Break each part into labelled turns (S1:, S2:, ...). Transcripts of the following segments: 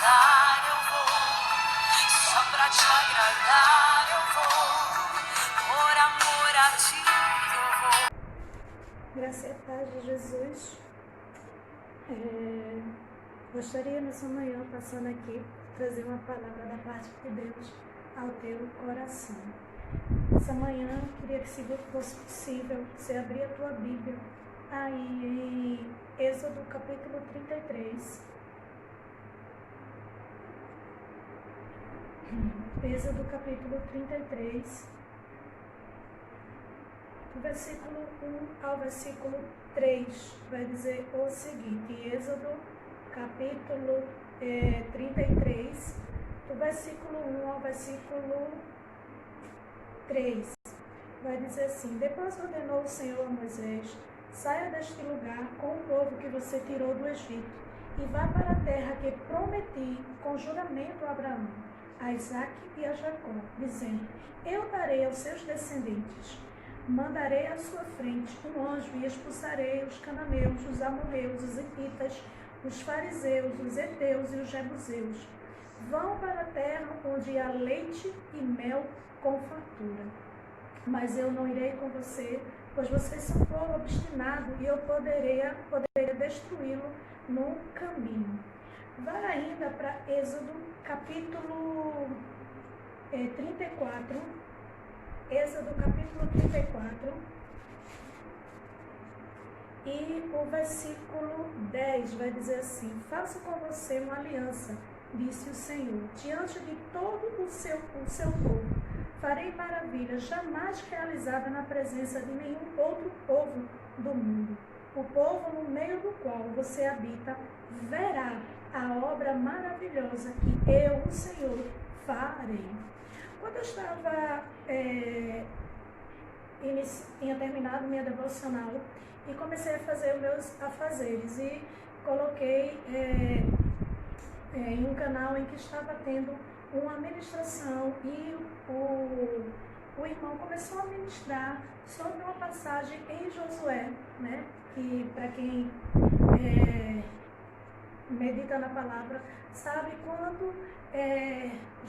S1: agradar eu vou, só pra te agradar eu vou, por amor a ti eu vou.
S2: Graça e a paz de Jesus. Gostaria nessa manhã, passando aqui, trazer uma palavra da parte de Deus ao teu coração. Essa manhã, queria que, se fosse possível, você abrir a tua Bíblia aí em Êxodo capítulo 33. Êxodo capítulo 33, do versículo 1 ao versículo 3, vai dizer o seguinte: Êxodo capítulo 33, do versículo 1 ao versículo 3, vai dizer assim: Depois ordenou o Senhor a Moisés: saia deste lugar com o povo que você tirou do Egito e vá para a terra que prometi com juramento a Abraão, a Isaque e a Jacó, dizendo: eu darei aos seus descendentes, mandarei à sua frente um anjo e expulsarei os cananeus, os amorreus, os hititas, os fariseus, os heteus e os jebuseus. Vão para a terra onde há leite e mel com fartura. Mas eu não irei com você, pois vocês são povo obstinado e eu poderia destruí-lo no caminho. Vai ainda para Êxodo capítulo 34, Êxodo capítulo 34, e o versículo 10 vai dizer assim: faço com você uma aliança, disse o Senhor, diante de todo o seu povo. Farei maravilhas jamais realizada na presença de nenhum outro povo do mundo. O povo no meio do qual você habita verá a obra maravilhosa que eu, o Senhor, farei. Quando eu estava, tinha terminado minha devocional e comecei a fazer os meus afazeres e coloquei em um canal em que estava tendo uma ministração e o irmão começou a ministrar sobre uma passagem em Josué, né? Que para quem medita na palavra sabe quando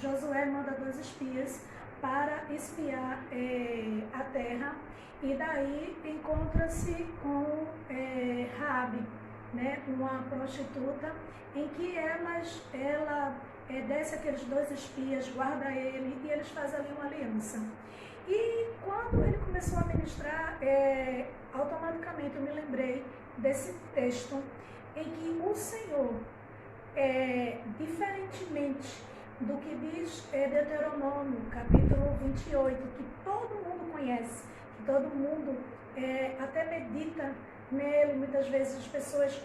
S2: Josué manda 2 espias para espiar a terra, e daí encontra-se com Raabe, né? Uma prostituta, em que ela desce aqueles 2 espias, guarda ele e eles fazem ali uma aliança. E quando ele começou a ministrar, automaticamente eu me lembrei desse texto em que o Senhor, diferentemente do que diz Deuteronômio, capítulo 28, que todo mundo conhece, que todo mundo até medita nele, muitas vezes as pessoas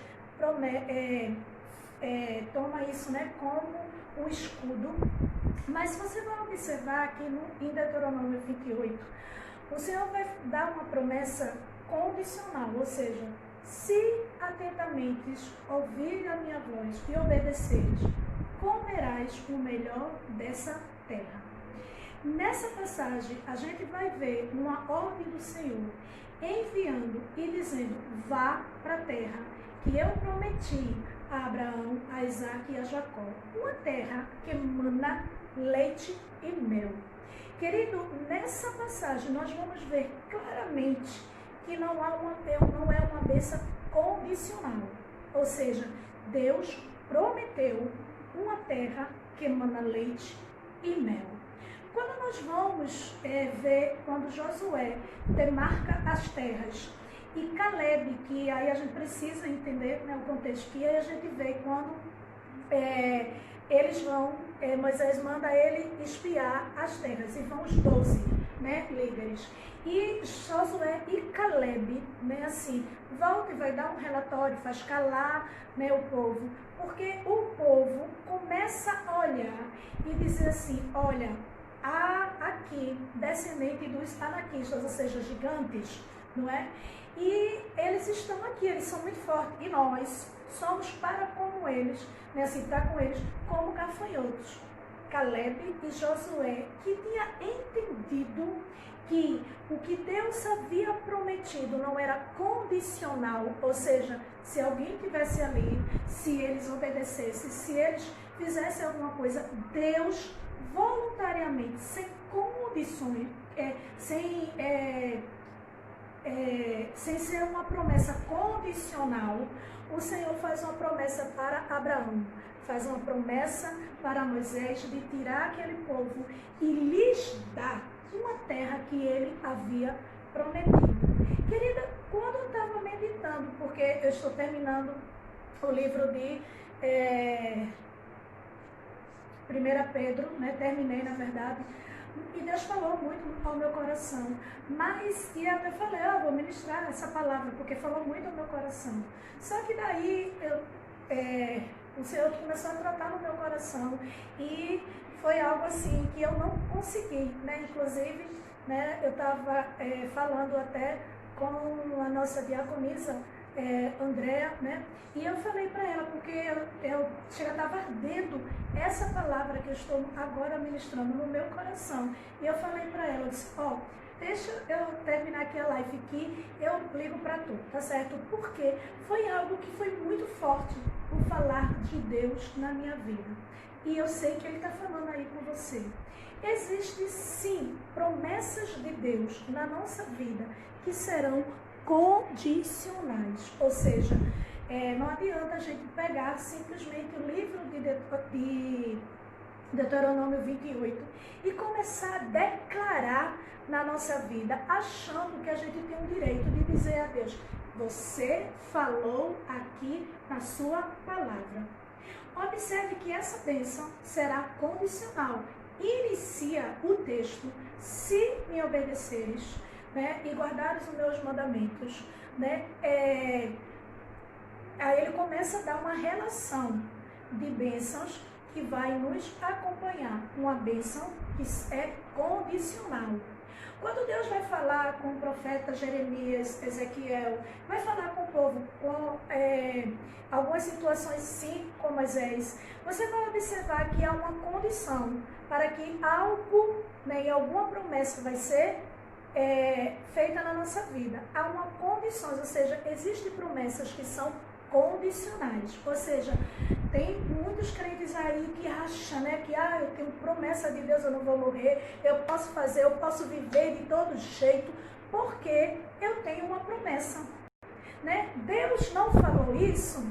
S2: tomam isso, né, como um escudo. Mas se você vai observar aqui em Deuteronômio 28, o Senhor vai dar uma promessa condicional, ou seja, se atentamente ouvires a minha voz e obedeceres, comerás o melhor dessa terra. Nessa passagem, a gente vai ver uma ordem do Senhor enviando e dizendo: vá para a terra que eu prometi a Abraão, a Isaque e a Jacó, uma terra que mana leite e mel. Querido, nessa passagem nós vamos ver claramente que não é uma bênção condicional, ou seja, Deus prometeu uma terra que mana leite e mel. Quando nós vamos ver, quando Josué demarca as terras, e Caleb, que aí a gente precisa entender, né, o contexto, que aí a gente vê quando eles vão, Moisés manda ele espiar as terras, e vão os 12, né, líderes. E Josué e Caleb, né, assim, volta e vai dar um relatório, faz calar, né, o povo, porque o povo começa a olhar e dizer assim: olha, há aqui descendente dos anaquistas, ou seja, gigantes, não é? E eles estão aqui, eles são muito fortes, e nós somos para como eles, né, assim, para com eles, como gafanhotos. Caleb e Josué, que tinha entendido que o que Deus havia prometido não era condicional, ou seja, se alguém estivesse ali, se eles obedecessem, se eles fizessem alguma coisa, Deus voluntariamente, sem condições, sem ser uma promessa condicional, o Senhor faz uma promessa para Abraão, faz uma promessa para Moisés de tirar aquele povo e lhes dar uma terra que ele havia prometido. Querida, quando eu estava meditando, porque eu estou terminando o livro de 1 Pedro, né? Terminei na verdade, e Deus falou muito ao meu coração, e até falei, vou ministrar essa palavra, porque falou muito ao meu coração. Só que daí o Senhor começou a tratar no meu coração, e foi algo assim que eu não consegui, né? Inclusive, né, eu estava falando até com a nossa diaconisa, Andréa, né? E eu falei para ela, porque eu estava ardendo essa palavra que eu estou agora ministrando no meu coração. E eu falei para ela, eu disse, deixa eu terminar aqui a live aqui, eu ligo para tu, tá certo? Porque foi algo que foi muito forte, o falar de Deus na minha vida. E eu sei que Ele está falando aí com você. Existem sim promessas de Deus na nossa vida que serão condicionais, ou seja, não adianta a gente pegar simplesmente o livro de Deuteronômio 28 e começar a declarar na nossa vida, achando que a gente tem o direito de dizer a Deus, você falou aqui na sua palavra. Observe que essa bênção será condicional. Inicia o texto, se me obedeceres, né, e guardares os meus mandamentos, né, aí ele começa a dar uma relação de bênçãos que vai nos acompanhar, uma bênção que é condicional. Quando Deus vai falar com o profeta Jeremias, Ezequiel, vai falar com o povo, com algumas situações sim com Moisés, você vai observar que há uma condição para que algo, né, e alguma promessa vai ser feita na nossa vida. Há uma condição, ou seja, existem promessas que são condicionais, ou seja, tem muitos crentes aí que acham, né, que eu tenho promessa de Deus, eu não vou morrer, eu posso fazer, eu posso viver de todo jeito, porque eu tenho uma promessa, né? Deus não falou isso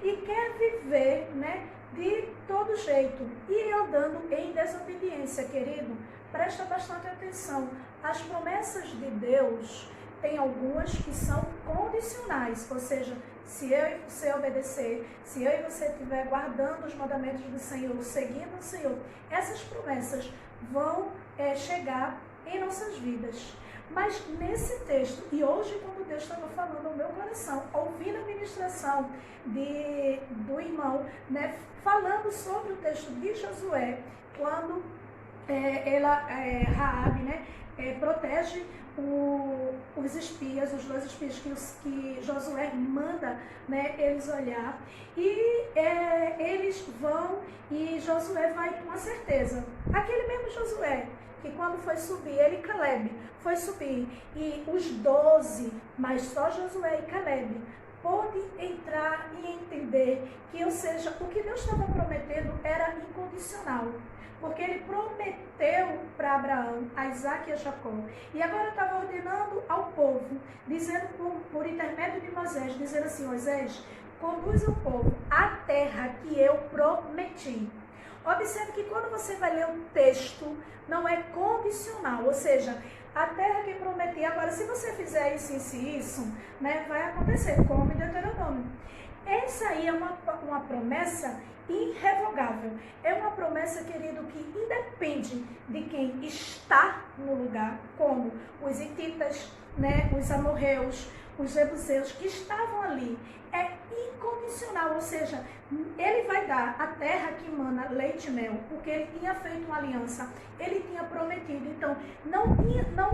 S2: e quer viver, né, de todo jeito, e andando em desobediência, querido. Presta bastante atenção, as promessas de Deus tem algumas que são condicionais, ou seja, se eu e você obedecer, se eu e você estiver guardando os mandamentos do Senhor, seguindo o Senhor, essas promessas vão chegar em nossas vidas. Mas nesse texto, e hoje quando Deus estava falando ao meu coração, ouvindo a ministração do irmão, né, falando sobre o texto de Josué, quando Raabe, né, protege os espias, os 2 espias que Josué manda, né, eles olhar, e eles vão, e Josué vai com a certeza. Aquele mesmo Josué, que quando foi subir, ele e Caleb, foi subir, e os 12, mas só Josué e Caleb, pôde entrar e entender que, ou seja, o que Deus estava prometendo era incondicional. Porque ele prometeu para Abraão, a Isaac e a Jacó. E agora estava ordenando ao povo, dizendo por intermédio de Moisés, dizendo assim, Moisés, conduz o povo à terra que eu prometi. Observe que quando você vai ler o texto, não é condicional, ou seja, a terra que prometi. Agora, se você fizer isso e isso, né, vai acontecer, como em Deuteronômio. Essa aí é uma promessa irrevogável. É uma promessa, querido, que independe de quem está no lugar, como os hititas, né, os amorreus, os jebuseus que estavam ali. É incondicional, ou seja, ele vai dar a terra que emana leite e mel, porque ele tinha feito uma aliança, ele tinha prometido, então não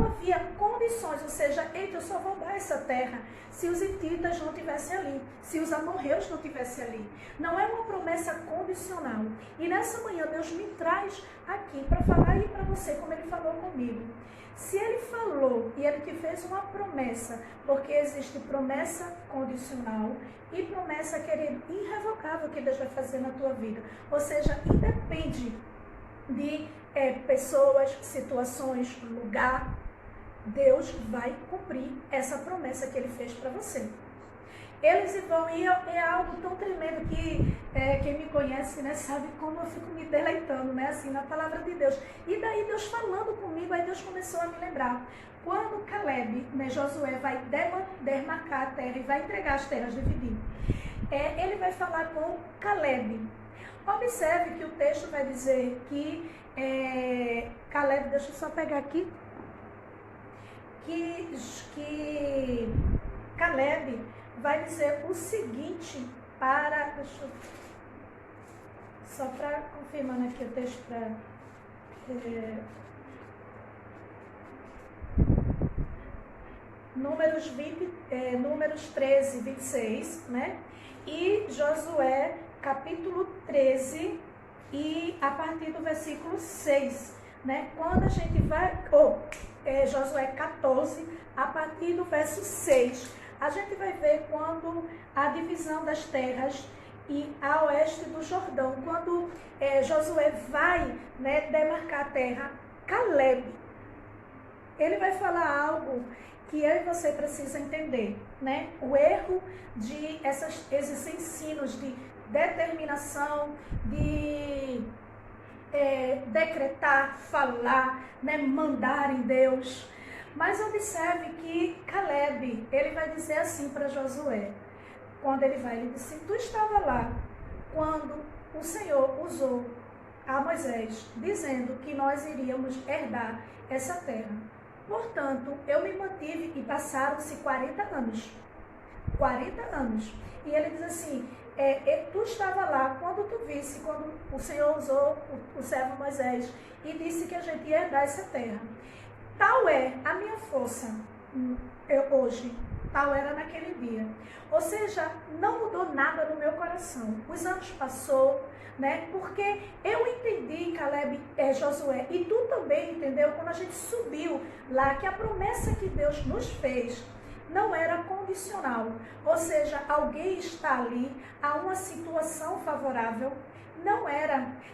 S2: havia condições, ou seja, eita, eu só vou dar essa terra se os hititas não estivessem ali, se os amorreus não estivessem ali. Não é uma promessa condicional. E nessa manhã Deus me traz aqui para falar aí para você como ele falou comigo. Se ele falou e ele te fez uma promessa, porque existe promessa condicional e promessa, querido, irrevogável que Deus vai fazer na tua vida. Ou seja, independe de pessoas, situações, lugar, Deus vai cumprir essa promessa que ele fez para você. Eles vão, e é algo tão tremendo que quem me conhece, né, sabe como eu fico me deleitando, né, assim, na palavra de Deus. E daí Deus falando comigo, aí Deus começou a me lembrar. Quando Caleb, né, Josué, vai demarcar a terra e vai entregar as terras divididas, ele vai falar com Caleb. Observe que o texto vai dizer que Caleb, deixa eu só pegar aqui, que Caleb vai dizer o seguinte para... Só para confirmando aqui o texto para... Números 13, 26, né? E Josué, capítulo 13, e a partir do versículo 6, né? Quando a gente vai... Josué 14, a partir do verso 6. A gente vai ver quando a divisão das terras e a oeste do Jordão, quando Josué vai, né, demarcar a terra, Caleb, ele vai falar algo que eu e você precisa entender, né? O erro de esses ensinos de determinação, de decretar, falar, né, mandar em Deus. Mas observe que Caleb, ele vai dizer assim para Josué, quando ele disse, tu estava lá, quando o Senhor usou a Moisés, dizendo que nós iríamos herdar essa terra. Portanto, eu me mantive e passaram-se 40 anos. 40 anos. E ele diz assim, tu estava lá quando tu visse, quando o Senhor usou o servo Moisés e disse que a gente ia herdar essa terra. Tal é a minha força hoje, tal era naquele dia. Ou seja, não mudou nada no meu coração. Os anos passou, né? Porque eu entendi, Caleb, Josué, e tu também entendeu quando a gente subiu lá, que a promessa que Deus nos fez não era condicional. Ou seja, alguém está ali, há uma situação favorável.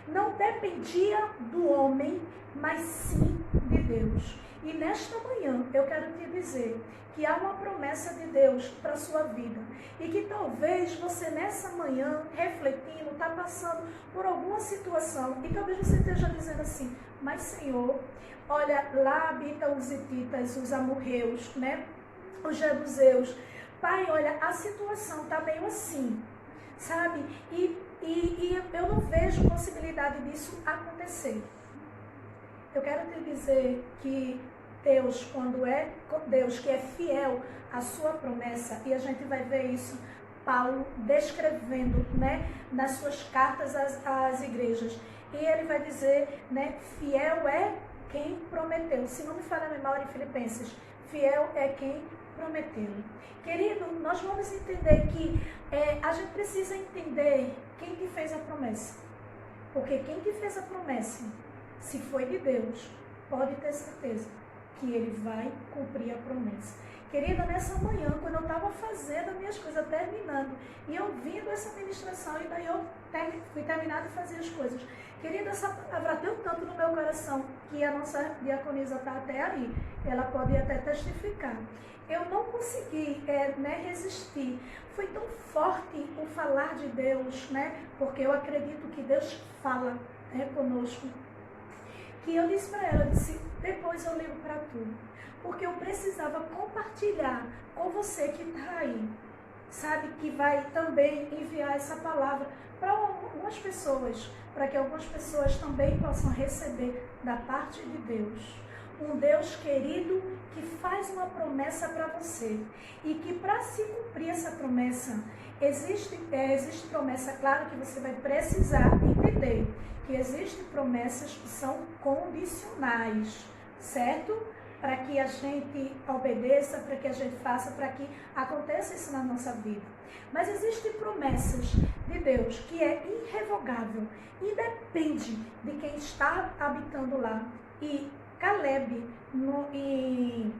S2: Não dependia do homem, mas sim de Deus. E nesta manhã eu quero te dizer que há uma promessa de Deus para a sua vida. E que talvez você nessa manhã, refletindo, está passando por alguma situação. E talvez você esteja dizendo assim, mas Senhor, olha, lá habitam os hititas, os amorreus, né? Os jebuseus. Pai, olha, a situação está meio assim, sabe? E eu não vejo possibilidade disso acontecer. Eu quero te dizer que Deus, quando é Deus que é fiel à sua promessa, e a gente vai ver isso, Paulo descrevendo, né, nas suas cartas às igrejas, e ele vai dizer, né, fiel é quem prometeu. Se não me falha a memória, em Filipenses, fiel é quem prometeu. Querido, nós vamos entender que a gente precisa entender quem te fez a promessa. Porque quem te fez a promessa, se foi de Deus, pode ter certeza que ele vai cumprir a promessa. Querida, nessa manhã, quando eu estava fazendo as minhas coisas, terminando, e ouvindo essa ministração, e daí eu fui terminar de fazer as coisas. Querida, essa palavra deu tanto no meu coração, que a nossa diaconisa está até aí, ela pode até testificar. Eu não consegui resistir. Foi tão forte o falar de Deus, né? Porque eu acredito que Deus fala conosco. Que eu disse para ela, depois eu ligo para tu. Porque eu precisava compartilhar com você que está aí. Sabe, que vai também enviar essa palavra para algumas pessoas. Para que algumas pessoas também possam receber da parte de Deus. um Deus querido que faz uma promessa para você. E que para se cumprir essa promessa, existe promessa, claro que você vai precisar entender que existem promessas que são condicionais, certo? Para que a gente obedeça, para que a gente faça, para que aconteça isso na nossa vida. Mas existem promessas de Deus que é irrevogável, independe de quem está habitando lá. E Caleb, em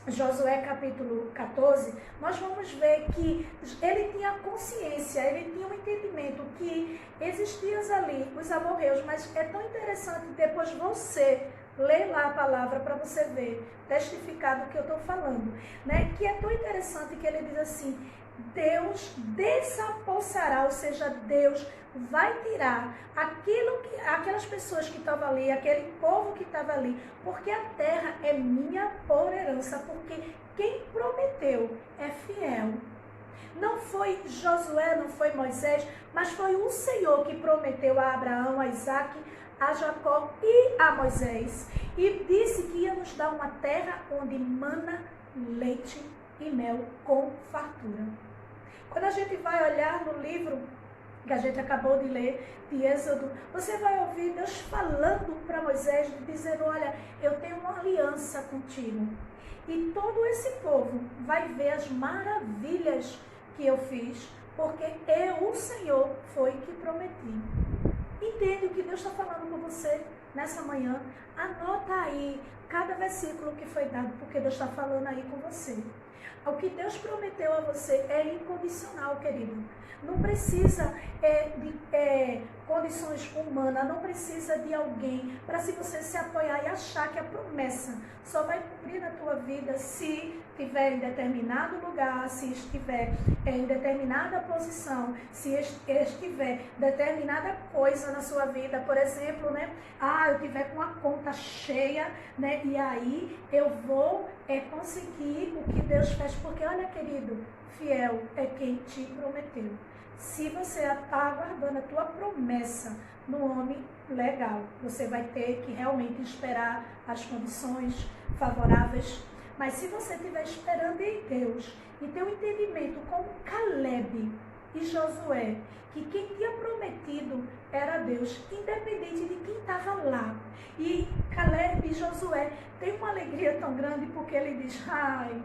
S2: Josué capítulo 14, nós vamos ver que ele tinha consciência, ele tinha um entendimento que existiam ali os amorreus, mas é tão interessante depois você ler lá a palavra para você ver, testificar do que eu estou falando, né? Que é tão interessante que ele diz assim, Deus desapossará, ou seja, Deus vai tirar aquelas pessoas que estavam ali, aquele povo que estava ali, porque a terra é minha por herança, porque quem prometeu é fiel. Não foi Josué, não foi Moisés, mas foi o Senhor que prometeu a Abraão, a Isaac, a Jacó e a Moisés. E disse que ia nos dar uma terra onde mana leite e mel com fartura. Quando a gente vai olhar no livro que a gente acabou de ler, de Êxodo, você vai ouvir Deus falando para Moisés, dizendo, olha, eu tenho uma aliança contigo. E todo esse povo vai ver as maravilhas que eu fiz, porque eu, o Senhor, foi que prometi. Entende o que Deus está falando com você nessa manhã? Anota aí cada versículo que foi dado, porque Deus está falando aí com você. O que Deus prometeu a você é incondicional, querido. Não precisa de condições humanas, não precisa de alguém para se você se apoiar e achar que a promessa só vai cumprir na tua vida se estiver em determinado lugar, se estiver em determinada posição, se estiver determinada coisa na sua vida, por exemplo, né? Eu tiver com a conta cheia, né? E aí eu vou conseguir o que Deus fez, porque olha, querido, fiel é quem te prometeu. Se você está aguardando a tua promessa no homem legal, você vai ter que realmente esperar as condições favoráveis. Mas se você estiver esperando em Deus e ter um entendimento como Caleb e Josué, que quem tinha prometido era Deus, independente de quem estava lá. E Caleb e Josué têm uma alegria tão grande porque ele diz, ai,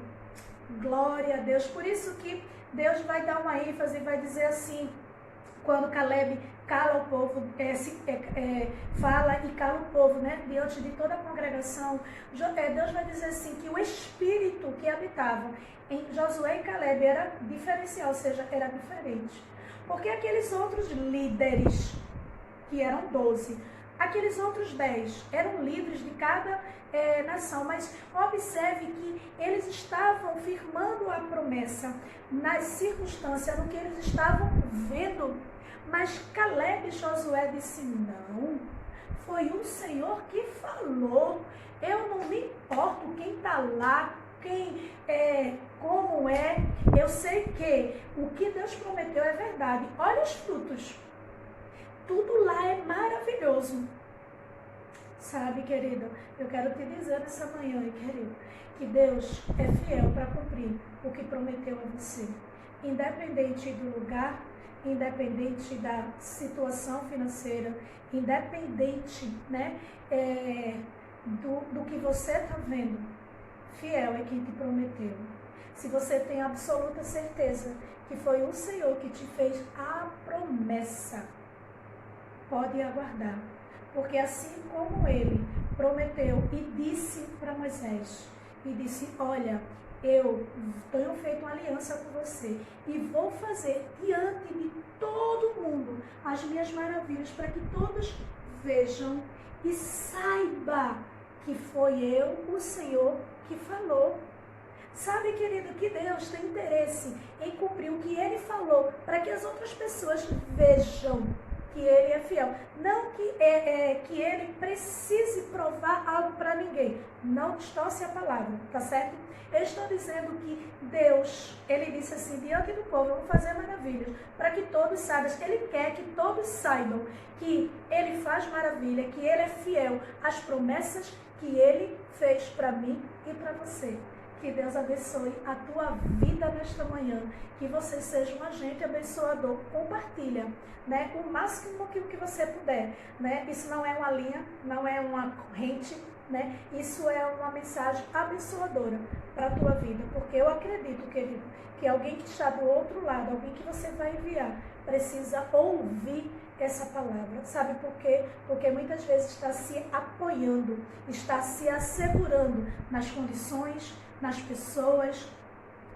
S2: glória a Deus. Por isso que Deus vai dar uma ênfase e vai dizer assim, quando Caleb cala o povo, fala e cala o povo, né, diante de toda a congregação, Deus vai dizer assim, que o espírito que habitava em Josué e Caleb era diferencial, ou seja, era diferente. Porque aqueles outros líderes, que eram 12, aqueles outros 10 eram livres de cada nação, mas observe que eles estavam firmando a promessa nas circunstâncias, no que eles estavam vendo. Mas Caleb e Josué disse, não, foi o Senhor que falou, eu não me importo quem está lá, quem como é, eu sei que o que Deus prometeu é verdade. Olha os frutos, tudo lá é maravilhoso. Sabe, querido, eu quero te dizer nessa manhã, querido, que Deus é fiel para cumprir o que prometeu a você. Independente do lugar, independente da situação financeira, independente, né, do que você está vendo, fiel é quem te prometeu. Se você tem absoluta certeza que foi o Senhor que te fez a promessa, pode aguardar. Porque assim como ele prometeu e disse para Moisés, e disse, olha, eu tenho feito uma aliança com você e vou fazer diante de todo mundo as minhas maravilhas para que todos vejam e saibam que foi eu, o Senhor, que falou. Sabe, querido, que Deus tem interesse em cumprir o que Ele falou para que as outras pessoas vejam que Ele é fiel. Não que Ele precise provar algo para ninguém. Não distorce a palavra, tá certo? Eu estou dizendo que Deus, Ele disse assim, diante do povo, eu vou fazer maravilhas, para que todos saibam. Ele quer que todos saibam que Ele faz maravilha, que Ele é fiel às promessas que Ele fez para mim e para você. Que Deus abençoe a tua vida nesta manhã. Que você seja um agente abençoador. Compartilha, né? O máximo que você puder, né? Isso não é uma linha, não é uma corrente, né? Isso é uma mensagem abençoadora para a tua vida. Porque eu acredito, querido, que alguém que está do outro lado, alguém que você vai enviar, precisa ouvir essa palavra. Sabe por quê? Porque muitas vezes está se apoiando, está se assegurando nas condições, nas pessoas,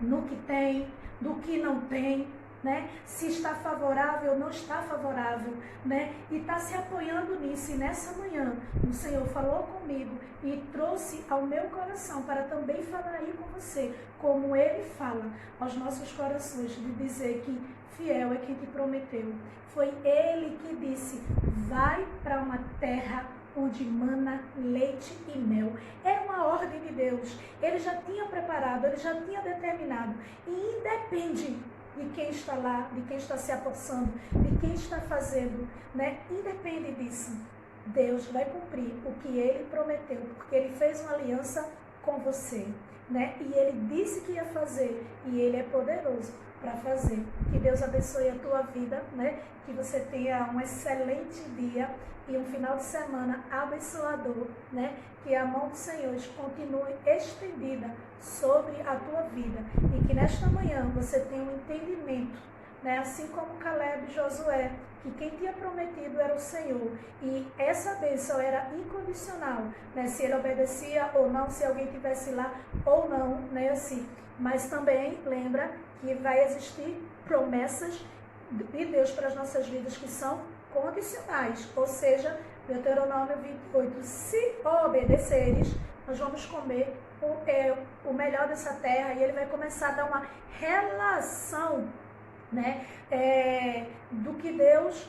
S2: no que tem, do que não tem, né? Se está favorável ou não está favorável, né? E está se apoiando nisso. E nessa manhã o Senhor falou comigo e trouxe ao meu coração para também falar aí com você, como Ele fala aos nossos corações, de dizer que fiel é quem te prometeu. Foi Ele que disse: vai para uma terra onde mana leite e mel. É uma ordem de Deus. Ele já tinha preparado, Ele já tinha determinado. E independe de quem está lá, de quem está se apossando, de quem está fazendo, né? Independe disso. Deus vai cumprir o que Ele prometeu, porque Ele fez uma aliança com você, né? E Ele disse que ia fazer, e Ele é poderoso para fazer. Que Deus abençoe a tua vida, né? Que você tenha um excelente dia e um final de semana abençoador, né? Que a mão do Senhor continue estendida sobre a tua vida e que nesta manhã você tenha um entendimento, né? Assim como Caleb e Josué, que quem tinha prometido era o Senhor e essa bênção era incondicional, né? Se ele obedecia ou não, se alguém estivesse lá ou não, né? Assim. Mas também lembra que vai existir promessas de Deus para as nossas vidas que são condicionais, ou seja, Deuteronômio 28, se obedeceres, nós vamos comer o melhor dessa terra, e ele vai começar a dar uma relação, né, do que Deus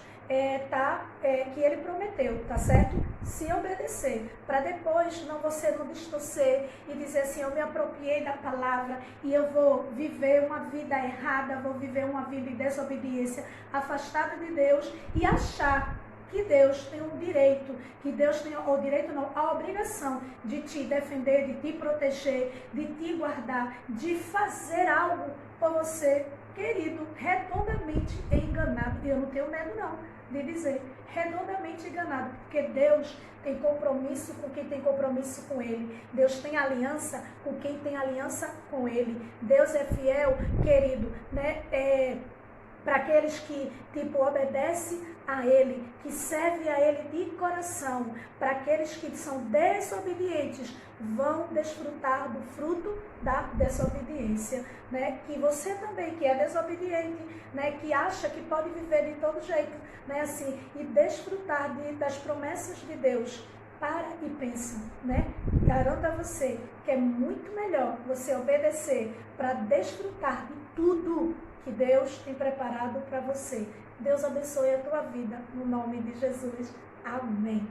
S2: que ele prometeu, tá certo? Se obedecer, para depois você não distorcer e dizer assim: eu me apropriei da palavra e eu vou viver uma vida errada, vou viver uma vida de desobediência, afastada de Deus, e achar que Deus tem um direito, que Deus tem o direito não, a obrigação de te defender, de te proteger, de te guardar, de fazer algo por você. Querido, redondamente enganado. E eu não tenho medo não de dizer, redondamente enganado, porque Deus tem compromisso com quem tem compromisso com Ele. Deus tem aliança com quem tem aliança com Ele. Deus é fiel, querido, né? Para aqueles que, obedecem a Ele, que servem a Ele de coração. Para aqueles que são desobedientes, vão desfrutar do fruto da desobediência, né? Que você também, que é desobediente, né? Que acha que pode viver de todo jeito, né? Assim, e desfrutar das promessas de Deus. Para e pensa, né? Garanto a você que é muito melhor você obedecer para desfrutar de tudo que Deus tem preparado para você. Deus abençoe a tua vida, no nome de Jesus. Amém.